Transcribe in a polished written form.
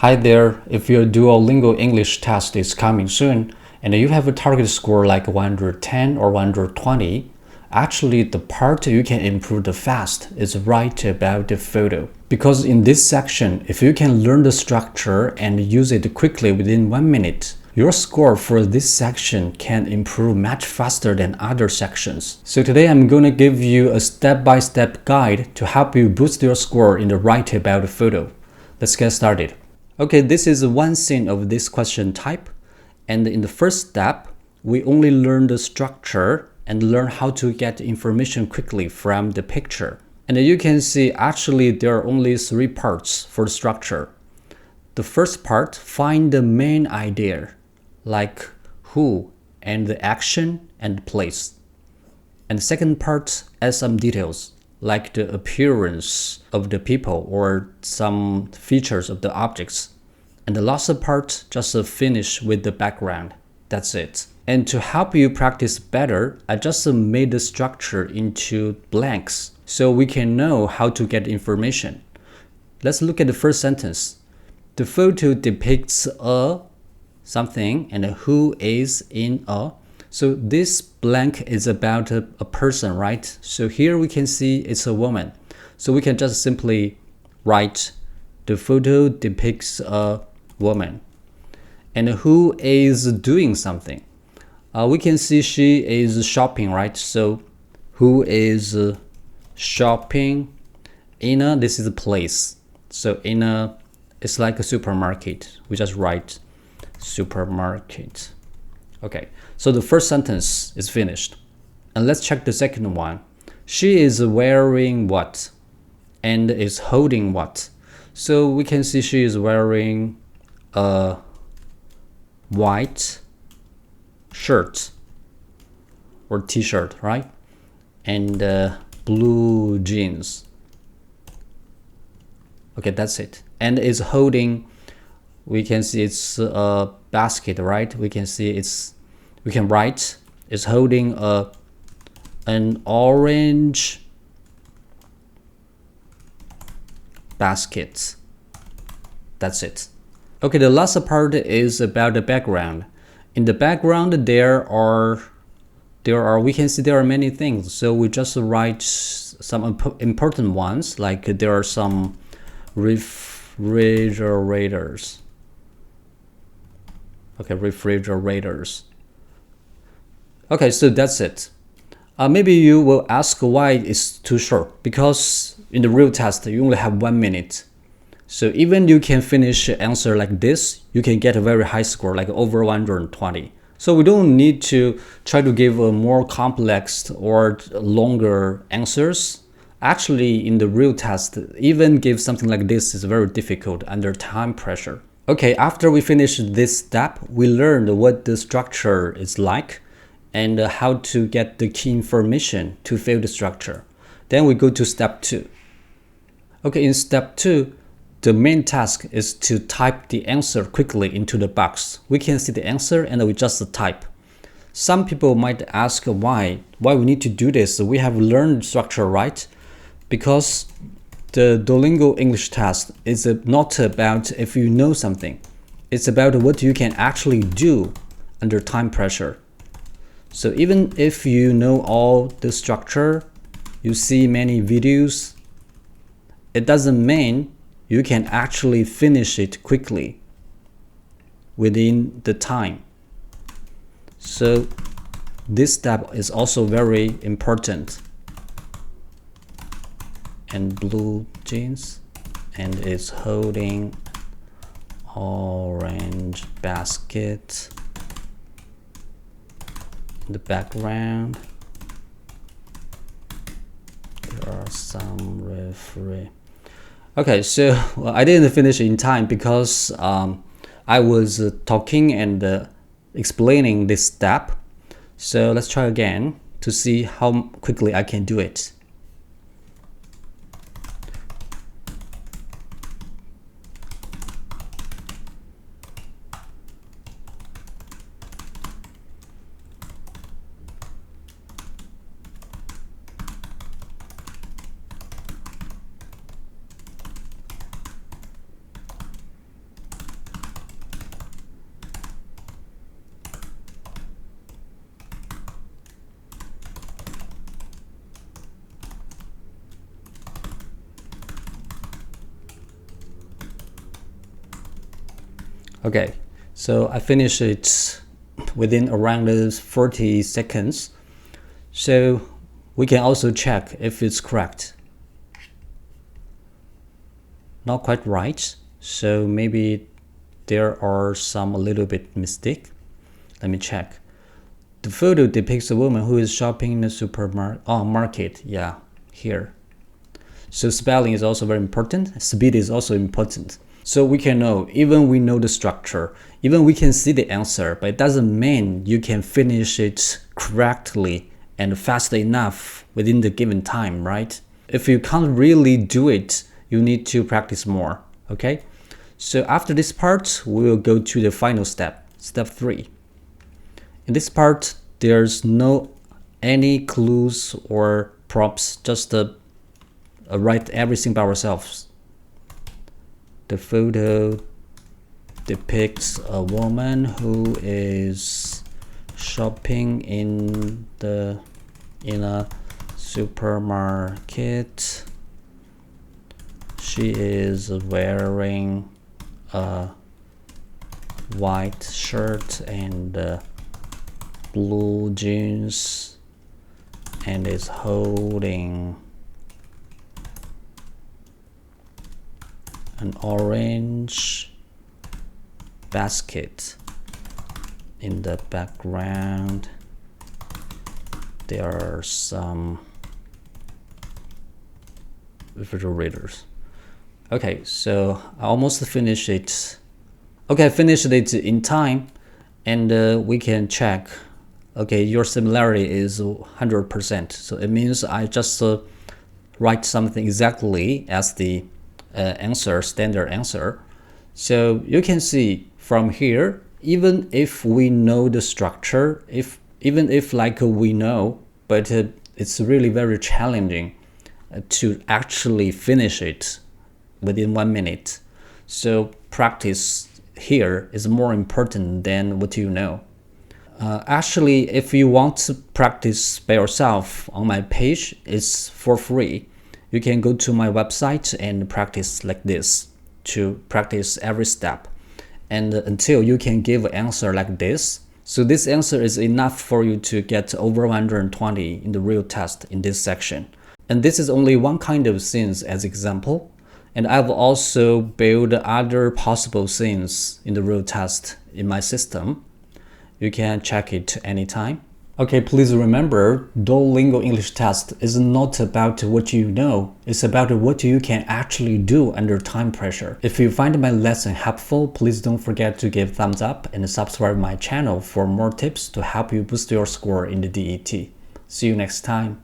Hi there, if your Duolingo English test is coming soon and you have a target score like 110 or 120, actually the part you can improve the fast is right about the photo. Because in this section, if you can learn the structure and use it quickly within 1 minute, your score for this section can improve much faster than other sections. So today I'm going to give you a step-by-step guide to help you boost your score in the write about the photo. Let's get started. Okay, this is one scene of this question type. And in the first step, we only learn the structure and learn how to get information quickly from the picture. And you can see actually there are only 3 parts for the structure. The first part, find the main idea, like who and the action and place. And the second part, add some details, like the appearance of the people or some features of the objects. And the last part, just finish with the background. That's it. And to help you practice better, I just made the structure into blanks so we can know how to get information. Let's look at the first sentence. The photo depicts a something and who is in a. So this blank is about a person, right? So here we can see it's a woman. So we can just simply write the photo depicts a woman. And who is doing something? We can see she is shopping, right? So who is shopping? In a, this is a place. So in a, it's like a supermarket. We just write supermarket. Okay, so the first sentence is finished. And let's check the second one. She is wearing what? And is holding what? So we can see she is wearing a white shirt or t-shirt, right? And blue jeans. Okay, that's it. And is holding, we can see it's a basket, right? We can see we can write, is holding an orange basket. That's it. Okay, the last part is about the background. In the background, there are we can see there are many things. So we just write some important ones, like there are some refrigerators. Okay, refrigerators. Okay, so that's it. Maybe you will ask why it's too short, because in the real test you only have 1 minute. So even you can finish an answer like this, you can get a very high score, like over 120. So we don't need to try to give a more complex or longer answers. Actually, in the real test, even give something like this is very difficult under time pressure. Okay, after we finish this step, we learned what the structure is like and how to get the key information to fill the structure. Then we go to step 2. Okay, in step 2, the main task is to type the answer quickly into the box. We can see the answer and we just type. Some people might ask why we need to do this. We have learned structure, right? Because the Duolingo English test is not about if you know something. It's about what you can actually do under time pressure. So even if you know all the structure, you see many videos, it doesn't mean you can actually finish it quickly within the time. So this step is also very important. And blue jeans, and is holding orange basket in the background. There are some Okay, so I didn't finish in time because I was talking and explaining this step. So let's try again to see how quickly I can do it. Okay, so I finished it within around 40 seconds. So we can also check if it's correct. Not quite right, so maybe there are some a little bit mistake. Let me check. The photo depicts a woman who is shopping in a supermarket. Yeah, here. So spelling is also very important. Speed is also important. So we can know, even we know the structure, even we can see the answer, but it doesn't mean you can finish it correctly and fast enough within the given time, right? If you can't really do it, you need to practice more, okay? So after this part, we will go to the final step, step 3. In this part, there's no any clues or prompts, just write everything by ourselves. The photo depicts a woman who is shopping in a supermarket. She is wearing a white shirt and blue jeans and is holding an orange basket. In the background there are some refrigerators. Okay, so I almost finished it. Okay, I finished it in time, and we can check. Okay, your similarity is 100%, so it means I just write something exactly as the answer, standard answer. So you can see from here, even if we know the structure, even if like we know, but it's really very challenging to actually finish it within 1 minute. So practice here is more important than what you know. Actually, if you want to practice by yourself on my page, it's for free. You can go to my website and practice like this, to practice every step, and until you can give an answer like this. So this answer is enough for you to get over 120 in the real test in this section. And this is only one kind of scenes as example. And I've also built other possible scenes in the real test in my system. You can check it anytime. Okay, please remember, Duolingo English test is not about what you know, it's about what you can actually do under time pressure. If you find my lesson helpful, please don't forget to give thumbs up and subscribe my channel for more tips to help you boost your score in the DET. See you next time.